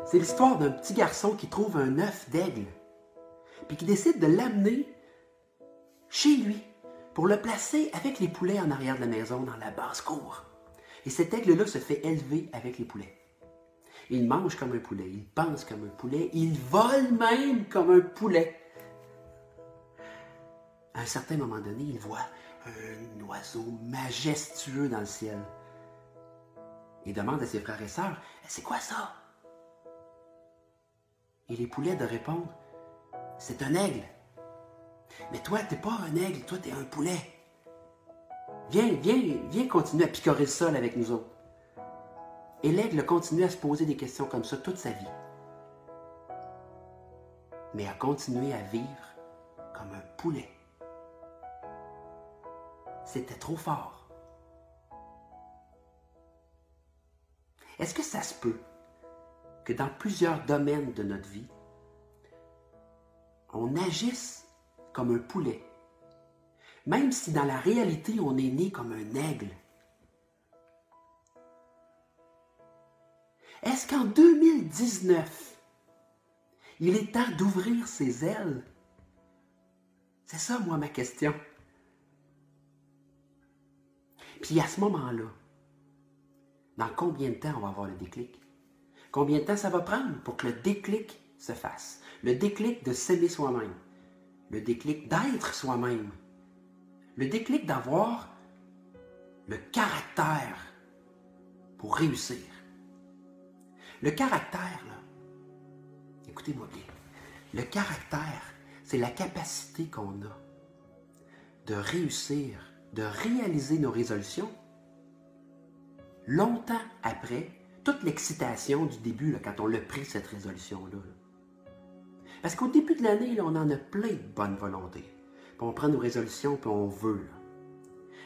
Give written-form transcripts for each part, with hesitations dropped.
C'est l'histoire d'un petit garçon qui trouve un œuf d'aigle, puis qui décide de l'amener chez lui pour le placer avec les poulets en arrière de la maison, dans la basse-cour. Et cet aigle-là se fait élever avec les poulets. Il mange comme un poulet, il pense comme un poulet, il vole même comme un poulet. À un certain moment donné, il voit un oiseau majestueux dans le ciel. Il demande à ses frères et sœurs, « C'est quoi ça? » Et les poulets de répondre, « C'est un aigle. » « Mais toi, t'es pas un aigle, toi, t'es un poulet. Viens continuer à picorer le sol avec nous autres. » Et l'aigle continue à se poser des questions comme ça toute sa vie. Mais a continué à vivre comme un poulet. C'était trop fort. Est-ce que ça se peut que dans plusieurs domaines de notre vie, on agisse comme un poulet, même si dans la réalité, on est né comme un aigle? Est-ce qu'en 2019, il est temps d'ouvrir ses ailes? C'est ça, moi, ma question. Puis à ce moment-là, dans combien de temps on va avoir le déclic? Combien de temps ça va prendre pour que le déclic se fasse? Le déclic de s'aimer soi-même. Le déclic d'être soi-même. Le déclic d'avoir le caractère pour réussir. Le caractère, là, écoutez-moi bien, le caractère, c'est la capacité qu'on a de réussir, de réaliser nos résolutions longtemps après toute l'excitation du début, là, quand on l'a pris, cette résolution-là. Parce qu'au début de l'année, on en a plein de bonnes volontés. Puis on prend nos résolutions, puis on veut. Là.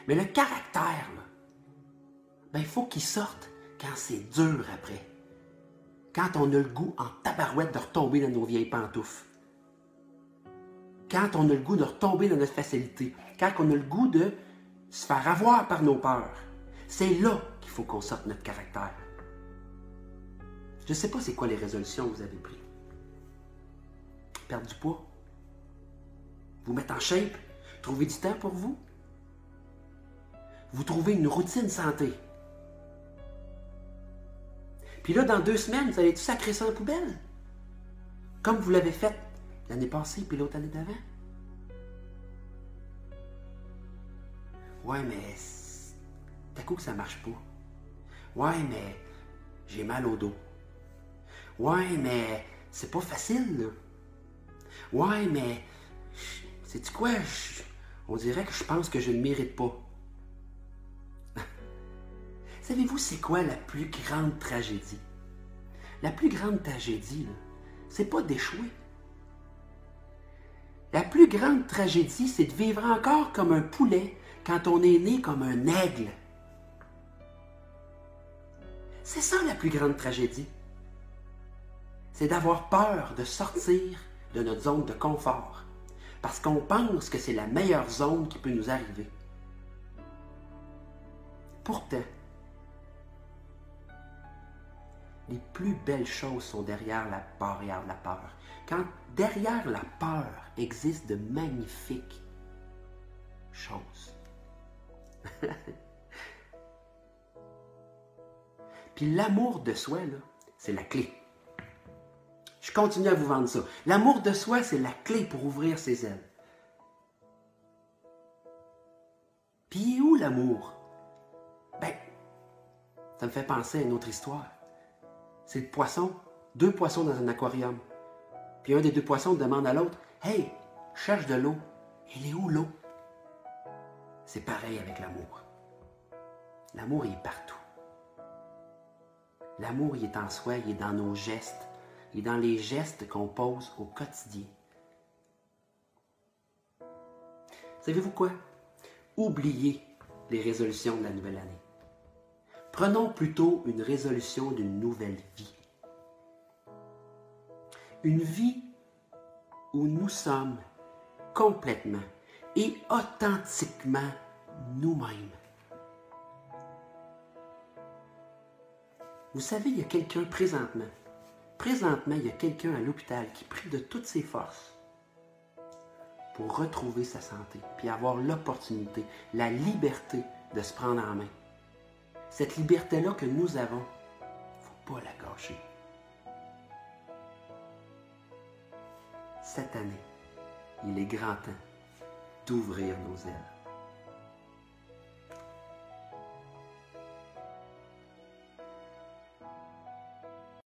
Mais le caractère, il faut qu'il sorte quand c'est dur après. Quand on a le goût en tabarouette de retomber dans nos vieilles pantoufles. Quand on a le goût de retomber dans notre facilité. Quand on a le goût de se faire avoir par nos peurs. C'est là qu'il faut qu'on sorte notre caractère. Je ne sais pas c'est quoi les résolutions que vous avez prises. Perdre du poids. Vous mettre en shape. Trouver du temps pour vous. Vous trouvez une routine santé. Puis là, dans 2 semaines, vous allez tout sacrer ça en poubelle. Comme vous l'avez fait l'année passée puis l'autre année d'avant. Ouais, mais d'un coup que ça marche pas. Ouais, mais j'ai mal au dos. Ouais, mais c'est pas facile, là. Ouais, mais sais-tu quoi? On dirait que je pense que je ne mérite pas. Savez-vous c'est quoi la plus grande tragédie? La plus grande tragédie, là, c'est pas d'échouer. La plus grande tragédie, c'est de vivre encore comme un poulet quand on est né comme un aigle. C'est ça la plus grande tragédie. C'est d'avoir peur de sortir de notre zone de confort parce qu'on pense que c'est la meilleure zone qui peut nous arriver. Pourtant, les plus belles choses sont derrière la barrière de la peur. Quand derrière la peur existe de magnifiques choses. Puis l'amour de soi, là, c'est la clé. Je continue à vous vendre ça. L'amour de soi, c'est la clé pour ouvrir ses ailes. Puis il est où l'amour? Ben, ça me fait penser à une autre histoire. C'est le poisson, 2 poissons dans un aquarium. Puis un des 2 poissons demande à l'autre, « Hey, je cherche de l'eau. Elle est où l'eau? » C'est pareil avec l'amour. L'amour, il est partout. L'amour, il est en soi, il est dans nos gestes. Il est dans les gestes qu'on pose au quotidien. Savez-vous quoi? Oubliez les résolutions de la nouvelle année. Prenons plutôt une résolution d'une nouvelle vie. Une vie où nous sommes complètement et authentiquement nous-mêmes. Vous savez, il y a quelqu'un présentement Présentement, il y a quelqu'un à l'hôpital qui prie de toutes ses forces pour retrouver sa santé, puis avoir l'opportunité, la liberté de se prendre en main. Cette liberté-là que nous avons, il ne faut pas la gâcher. Cette année, il est grand temps d'ouvrir nos ailes.